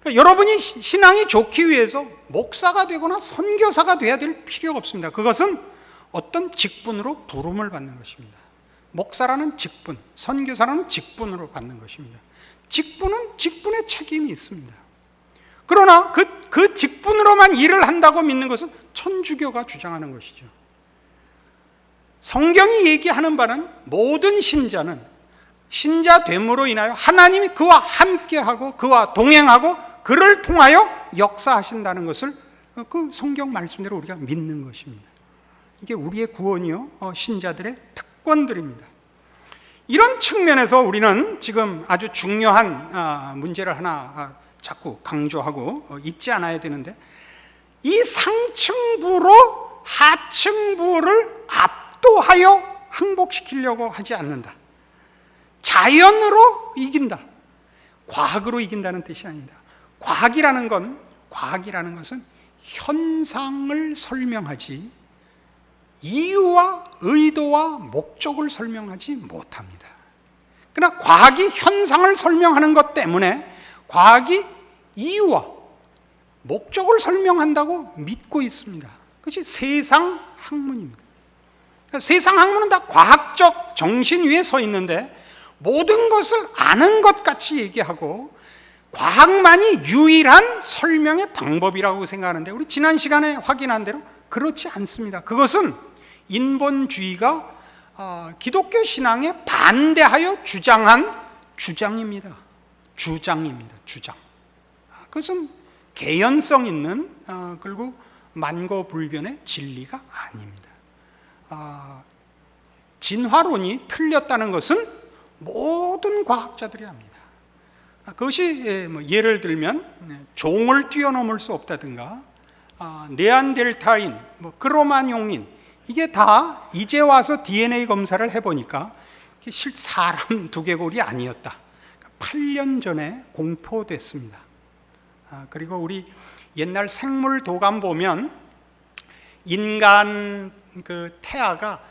그러니까 여러분이 신앙이 좋기 위해서 목사가 되거나 선교사가 돼야 될 필요가 없습니다. 그것은 어떤 직분으로 부름을 받는 것입니다. 목사라는 직분, 선교사라는 직분으로 받는 것입니다. 직분은 직분의 책임이 있습니다. 그러나 그 직분으로만 일을 한다고 믿는 것은 천주교가 주장하는 것이죠. 성경이 얘기하는 바는 모든 신자는 신자됨으로 인하여 하나님이 그와 함께하고 그와 동행하고 그를 통하여 역사하신다는 것을 그 성경 말씀대로 우리가 믿는 것입니다. 이게 우리의 구원이요 신자들의 특권들입니다. 이런 측면에서 우리는 지금 아주 중요한 문제를 하나 자꾸 강조하고 잊지 않아야 되는데 이 상층부로 하층부를 압도하여 항복시키려고 하지 않는다. 자연으로 이긴다, 과학으로 이긴다는 뜻이 아닙니다. 과학이라는 것은 현상을 설명하지 이유와 의도와 목적을 설명하지 못합니다. 그러나 과학이 현상을 설명하는 것 때문에 과학이 이유와 목적을 설명한다고 믿고 있습니다. 그것이 세상 학문입니다. 세상 학문은 다 과학적 정신 위에 서 있는데 모든 것을 아는 것 같이 얘기하고 과학만이 유일한 설명의 방법이라고 생각하는데, 우리 지난 시간에 확인한 대로 그렇지 않습니다. 그것은 인본주의가 기독교 신앙에 반대하여 주장한 주장입니다. 그것은 개연성 있는 그리고 만고불변의 진리가 아닙니다. 진화론이 틀렸다는 것은 모든 과학자들이 합니다. 그것이 예를 들면 종을 뛰어넘을 수 없다든가 네안데르탈인, 크로마뇽인, 이게 다 이제 와서 DNA 검사를 해보니까 사람 두개골이 아니었다. 8년 전에 공포됐습니다. 그리고 우리 옛날 생물 도감 보면 인간 그 태아가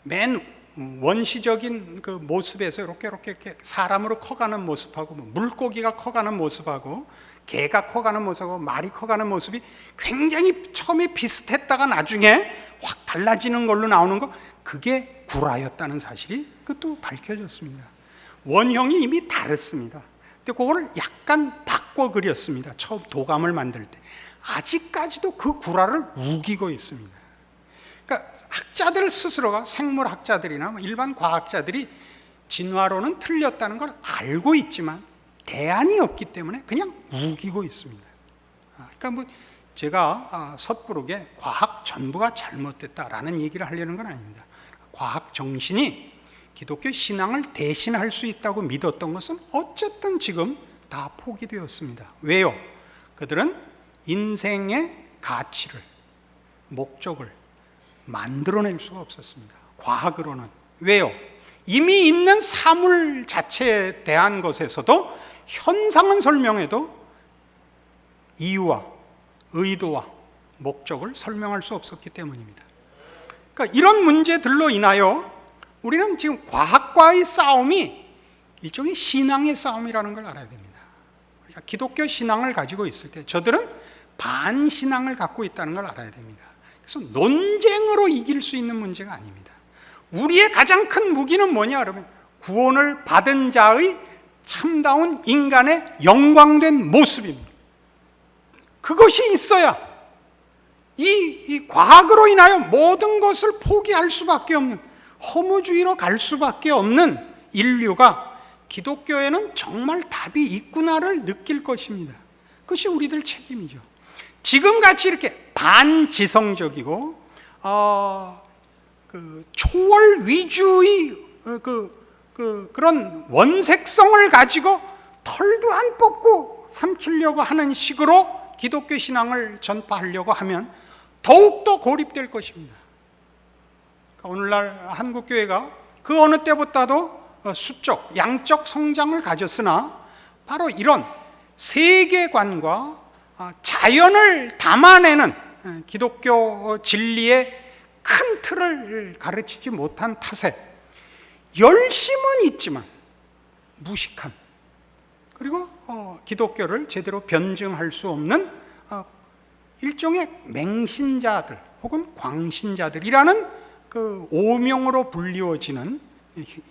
맨 원시적인 그 모습에서 이렇게 사람으로 커가는 모습하고 물고기가 커가는 모습하고 개가 커가는 모습하고 말이 커가는 모습이 굉장히 처음에 비슷했다가 나중에 확 달라지는 걸로 나오는 거, 그게 구라였다는 사실이 그것도 밝혀졌습니다. 원형이 이미 다르습니다. 근데 그거를 약간 바꿔 그렸습니다. 처음 도감을 만들 때. 아직까지도 그 구라를 우기고 있습니다. 그러니까 학자들 스스로가, 생물학자들이나 일반 과학자들이 진화론은 틀렸다는 걸 알고 있지만 대안이 없기 때문에 그냥 우기고 있습니다. 그러니까 제가 섣부르게 과학 전부가 잘못됐다라는 얘기를 하려는 건 아닙니다. 과학 정신이 기독교 신앙을 대신할 수 있다고 믿었던 것은 어쨌든 지금 다 포기되었습니다. 왜요? 그들은 인생의 가치를, 목적을 만들어낼 수가 없었습니다. 과학으로는. 왜요? 이미 있는 사물 자체에 대한 것에서도 현상은 설명해도 이유와 의도와 목적을 설명할 수 없었기 때문입니다. 그러니까 이런 문제들로 인하여 우리는 지금 과학과의 싸움이 일종의 신앙의 싸움이라는 걸 알아야 됩니다. 우리가 기독교 신앙을 가지고 있을 때 저들은 반신앙을 갖고 있다는 걸 알아야 됩니다. 그래서 논쟁으로 이길 수 있는 문제가 아닙니다. 우리의 가장 큰 무기는 뭐냐 그러면 구원을 받은 자의 참다운 인간의 영광된 모습입니다. 그것이 있어야 이 과학으로 인하여 모든 것을 포기할 수밖에 없는, 허무주의로 갈 수밖에 없는 인류가 기독교에는 정말 답이 있구나를 느낄 것입니다. 그것이 우리들 책임이죠. 지금같이 이렇게 반지성적이고 초월 위주의 그런 원색성을 가지고 털도 안 뽑고 삼키려고 하는 식으로 기독교 신앙을 전파하려고 하면 더욱더 고립될 것입니다. 오늘날 한국교회가 그 어느 때보다도 수적, 양적 성장을 가졌으나 바로 이런 세계관과 자연을 담아내는 기독교 진리의 큰 틀을 가르치지 못한 탓에 열심은 있지만 무식한, 그리고 기독교를 제대로 변증할 수 없는 일종의 맹신자들 혹은 광신자들이라는 그 오명으로 불리워지는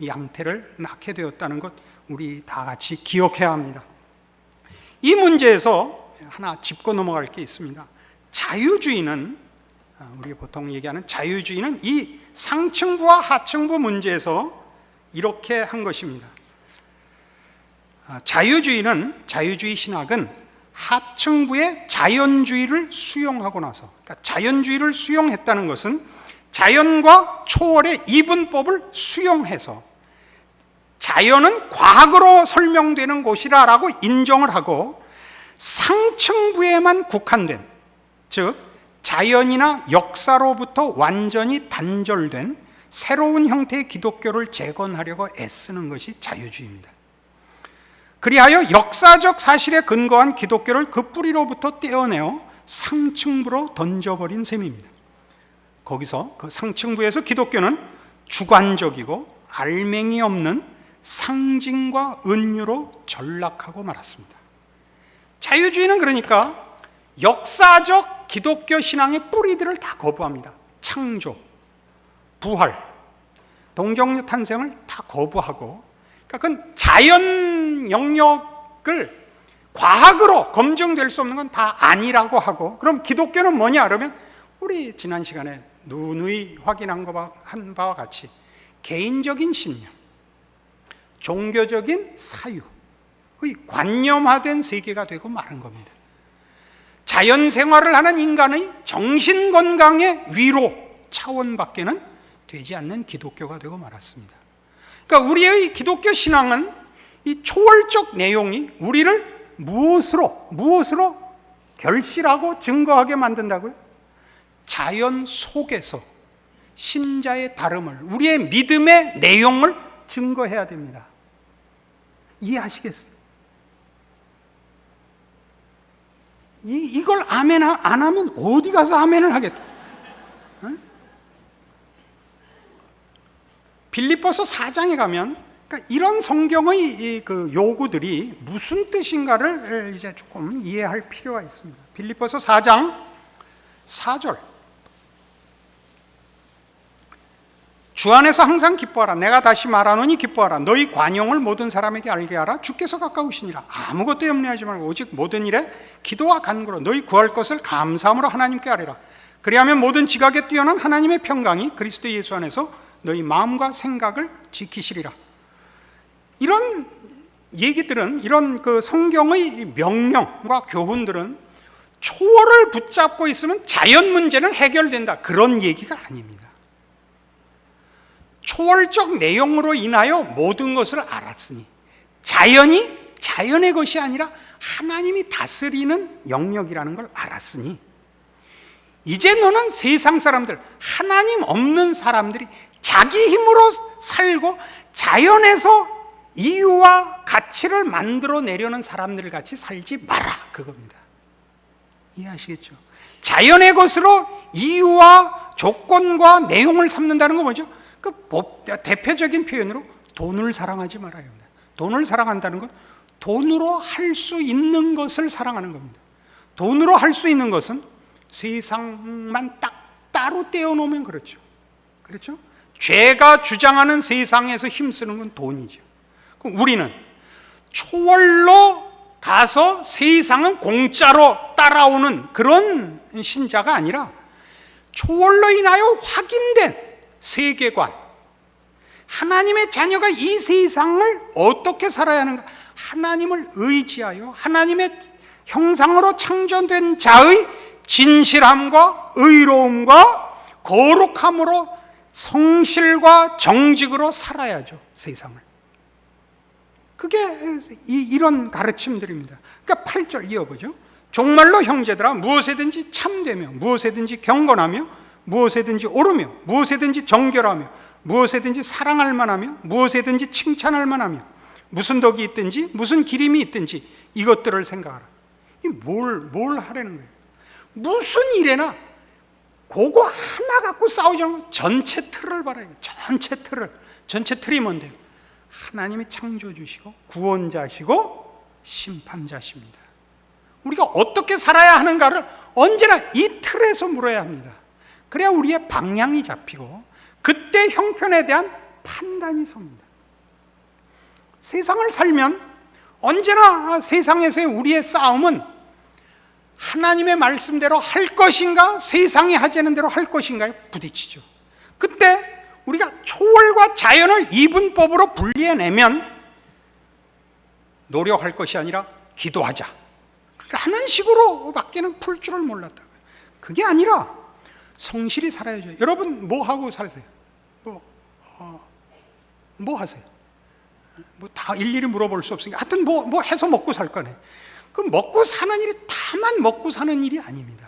양태를 낳게 되었다는 것 우리 다 같이 기억해야 합니다. 이 문제에서 하나 짚고 넘어갈 게 있습니다. 자유주의는, 우리 보통 얘기하는 자유주의는 이 상층부와 하층부 문제에서 이렇게 한 것입니다. 자유주의 신학은 하층부의 자연주의를 수용하고 나서, 그러니까 자연주의를 수용했다는 것은 자연과 초월의 이분법을 수용해서 자연은 과학으로 설명되는 곳이라고 인정을 하고 상층부에만 국한된, 즉 자연이나 역사로부터 완전히 단절된 새로운 형태의 기독교를 재건하려고 애쓰는 것이 자유주의입니다. 그리하여 역사적 사실에 근거한 기독교를 그 뿌리로부터 떼어내어 상층부로 던져버린 셈입니다. 거기서 그 상층부에서 기독교는 주관적이고 알맹이 없는 상징과 은유로 전락하고 말았습니다. 자유주의는 그러니까 역사적 기독교 신앙의 뿌리들을 다 거부합니다. 창조, 부활, 동정녀 탄생을 다 거부하고, 그러니까 그건 자연 영역을 과학으로 검증될 수 없는 건 다 아니라고 하고, 그럼 기독교는 뭐냐 그러면 우리 지난 시간에 누누이 확인한 바와 같이 개인적인 신념, 종교적인 사유의 관념화된 세계가 되고 마는 겁니다. 자연 생활을 하는 인간의 정신 건강의 위로 차원밖에는 되지 않는 기독교가 되고 말았습니다. 그러니까 우리의 기독교 신앙은 이 초월적 내용이 우리를 무엇으로 결실하고 증거하게 만든다고요? 자연 속에서 신자의 다름을, 우리의 믿음의 내용을 증거해야 됩니다. 이해하시겠어요? 이걸 아멘 안 하면 어디 가서 아멘을 하겠다. 응? 빌립보서 4장에 가면, 그러니까 이런 성경의 그 요구들이 무슨 뜻인가를 이제 조금 이해할 필요가 있습니다. 빌립보서 4장 4절. 주 안에서 항상 기뻐하라. 내가 다시 말하노니 기뻐하라. 너희 관용을 모든 사람에게 알게 하라. 주께서 가까우시니라. 아무것도 염려하지 말고 오직 모든 일에 기도와 간구로 너희 구할 것을 감사함으로 하나님께 아뢰라. 그리하면 모든 지각에 뛰어난 하나님의 평강이 그리스도 예수 안에서 너희 마음과 생각을 지키시리라. 이런 얘기들은, 이런 그 성경의 명령과 교훈들은 초월을 붙잡고 있으면 자연 문제는 해결된다, 그런 얘기가 아닙니다. 초월적 내용으로 인하여 모든 것을 알았으니, 자연이 자연의 것이 아니라 하나님이 다스리는 영역이라는 걸 알았으니, 이제 너는 세상 사람들, 하나님 없는 사람들이 자기 힘으로 살고 자연에서 이유와 가치를 만들어내려는 사람들 같이 살지 마라, 그겁니다. 이해하시겠죠? 자연의 것으로 이유와 조건과 내용을 삼는다는 건 뭐죠? 그 대표적인 표현으로 돈을 사랑하지 말아야 합니다. 돈을 사랑한다는 건 돈으로 할 수 있는 것을 사랑하는 겁니다. 돈으로 할 수 있는 것은 세상만 딱 따로 떼어놓으면 그렇죠. 그렇죠? 죄가 주장하는 세상에서 힘쓰는 건 돈이죠. 그럼 우리는 초월로 가서 세상은 공짜로 따라오는 그런 신자가 아니라 초월로 인하여 확인된 세계관, 하나님의 자녀가 이 세상을 어떻게 살아야 하는가, 하나님을 의지하여 하나님의 형상으로 창조된 자의 진실함과 의로움과 거룩함으로 성실과 정직으로 살아야죠, 세상을. 그게 이런 가르침들입니다. 그러니까 8절 이어보죠. 종말로 형제들아, 무엇에든지 참되며 무엇에든지 경건하며 무엇에든지 오르며 무엇에든지 정결하며 무엇에든지 사랑할 만하며 무엇에든지 칭찬할 만하며 무슨 덕이 있든지 무슨 기림이 있든지 이것들을 생각하라. 뭘 하라는 거예요? 무슨 일에나 그거 하나 갖고 싸우지 않고 전체 틀을 봐라요. 전체 틀이 뭔데요? 하나님이 창조주시고 구원자시고 심판자십니다. 우리가 어떻게 살아야 하는가를 언제나 이 틀에서 물어야 합니다. 그래야 우리의 방향이 잡히고 그때 형편에 대한 판단이 섭니다. 세상을 살면 언제나 세상에서의 우리의 싸움은 하나님의 말씀대로 할 것인가, 세상이 하자는 대로 할 것인가에 부딪히죠. 그때 우리가 초월과 자연을 이분법으로 분리해내면 노력할 것이 아니라 기도하자 하는 식으로 밖에는 풀 줄을 몰랐다고요. 그게 아니라 성실히 살아야죠. 여러분 뭐 하고 사세요? 뭐 하세요? 뭐 다 일일이 물어볼 수 없으니까 하여튼 뭐 해서 먹고 살 거네. 그 먹고 사는 일이 다만 먹고 사는 일이 아닙니다.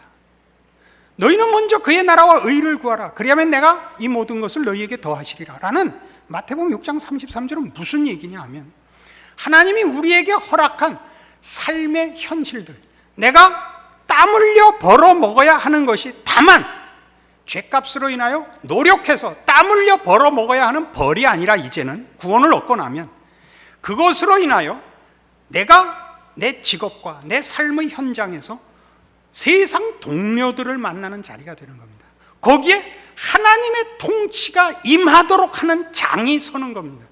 너희는 먼저 그의 나라와 의를 구하라. 그리하면 내가 이 모든 것을 너희에게 더하시리라. 라는 마태복음 6장 33절은 무슨 얘기냐 하면, 하나님이 우리에게 허락한 삶의 현실들, 내가 땀 흘려 벌어 먹어야 하는 것이, 다만 죄값으로 인하여 노력해서 땀 흘려 벌어 먹어야 하는 벌이 아니라, 이제는 구원을 얻고 나면 그것으로 인하여 내가 내 직업과 내 삶의 현장에서 세상 동료들을 만나는 자리가 되는 겁니다. 거기에 하나님의 통치가 임하도록 하는 장이 서는 겁니다.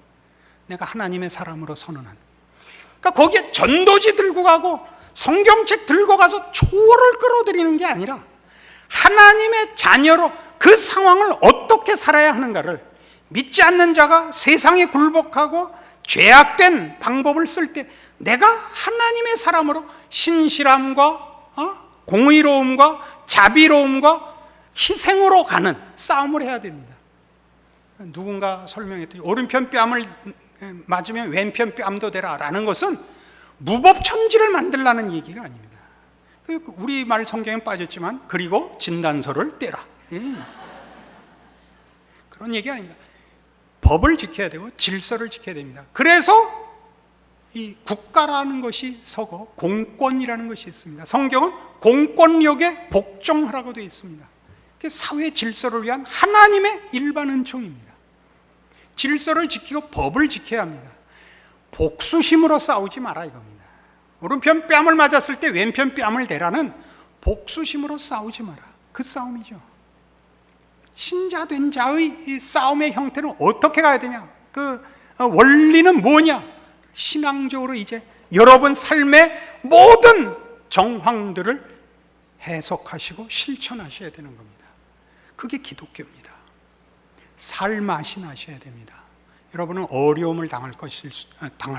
내가 하나님의 사람으로 선언하는. 그러니까 거기에 전도지 들고 가고 성경책 들고 가서 초월을 끌어들이는 게 아니라, 하나님의 자녀로 그 상황을 어떻게 살아야 하는가를, 믿지 않는 자가 세상에 굴복하고 죄악된 방법을 쓸 때 내가 하나님의 사람으로 신실함과 공의로움과 자비로움과 희생으로 가는 싸움을 해야 됩니다. 누군가 설명했더니 오른편 뺨을 맞으면 왼편 뺨도 되라 라는 것은 무법천지를 만들라는 얘기가 아닙니다. 우리말 성경에 빠졌지만 그리고 진단서를 떼라, 그런 얘기 아닙니다. 법을 지켜야 되고 질서를 지켜야 됩니다. 그래서 이 국가라는 것이 서고 공권이라는 것이 있습니다. 성경은 공권력에 복종하라고 되어 있습니다. 사회 질서를 위한 하나님의 일반 은총입니다. 질서를 지키고 법을 지켜야 합니다. 복수심으로 싸우지 마라 이겁니다. 오른편 뺨을 맞았을 때 왼편 뺨을 대라는 복수심으로 싸우지 마라, 그 싸움이죠. 신자된 자의 이 싸움의 형태는 어떻게 가야 되냐, 그 원리는 뭐냐, 신앙적으로 이제 여러분 삶의 모든 정황들을 해석하시고 실천하셔야 되는 겁니다. 그게 기독교입니다. 살맛이 나셔야 됩니다. 여러분은 어려움을 당할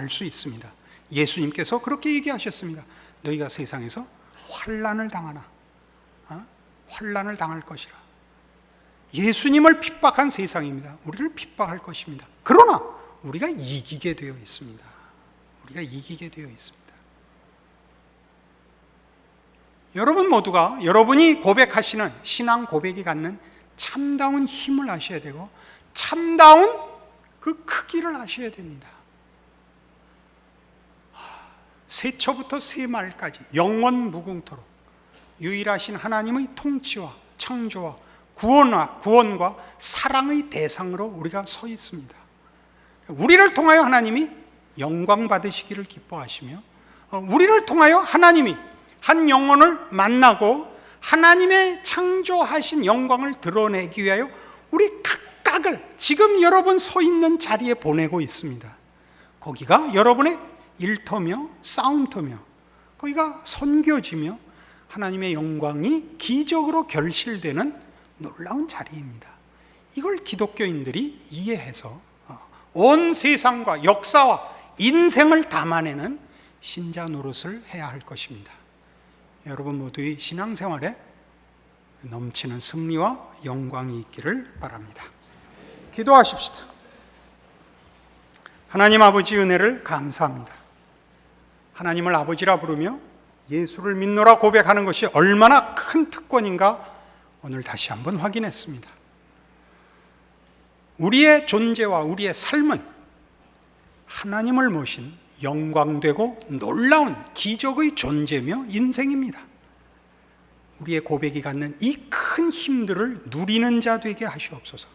수 있습니다. 예수님께서 그렇게 얘기하셨습니다. 너희가 세상에서 환난을 당하나, 환난을 당할 것이라. 예수님을 핍박한 세상입니다. 우리를 핍박할 것입니다. 그러나 우리가 이기게 되어 있습니다. 우리가 이기게 되어 있습니다. 여러분 모두가 여러분이 고백하시는 신앙 고백이 갖는 참다운 힘을 아셔야 되고, 참다운 그 크기를 아셔야 됩니다. 세초부터 세말까지 영원 무궁토록 유일하신 하나님의 통치와 창조와 구원과 사랑의 대상으로 우리가 서 있습니다. 우리를 통하여 하나님이 영광 받으시기를 기뻐하시며, 우리를 통하여 하나님이 한 영혼을 만나고 하나님의 창조하신 영광을 드러내기 위하여 우리 각각을 지금 여러분 서 있는 자리에 보내고 있습니다. 거기가 여러분의 일터며 싸움터며, 거기가 선교지며 하나님의 영광이 기적으로 결실되는 놀라운 자리입니다. 이걸 기독교인들이 이해해서 온 세상과 역사와 인생을 담아내는 신자 노릇을 해야 할 것입니다. 여러분 모두의 신앙생활에 넘치는 승리와 영광이 있기를 바랍니다. 기도하십시다. 하나님 아버지 은혜를 감사합니다. 하나님을 아버지라 부르며 예수를 믿노라 고백하는 것이 얼마나 큰 특권인가 오늘 다시 한번 확인했습니다. 우리의 존재와 우리의 삶은 하나님을 모신 영광되고 놀라운 기적의 존재며 인생입니다. 우리의 고백이 갖는 이 큰 힘들을 누리는 자 되게 하시옵소서.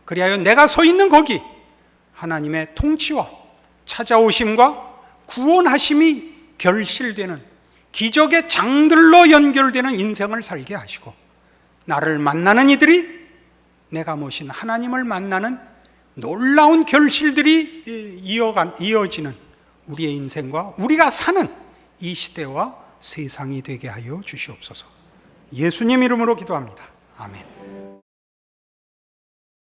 그리하여 내가 서 있는 거기 하나님의 통치와 찾아오심과 구원하심이 결실되는 기적의 장들로 연결되는 인생을 살게 하시고, 나를 만나는 이들이 내가 모신 하나님을 만나는 놀라운 결실들이 이어지는 우리의 인생과 우리가 사는 이 시대와 세상이 되게 하여 주시옵소서. 예수님 이름으로 기도합니다. 아멘.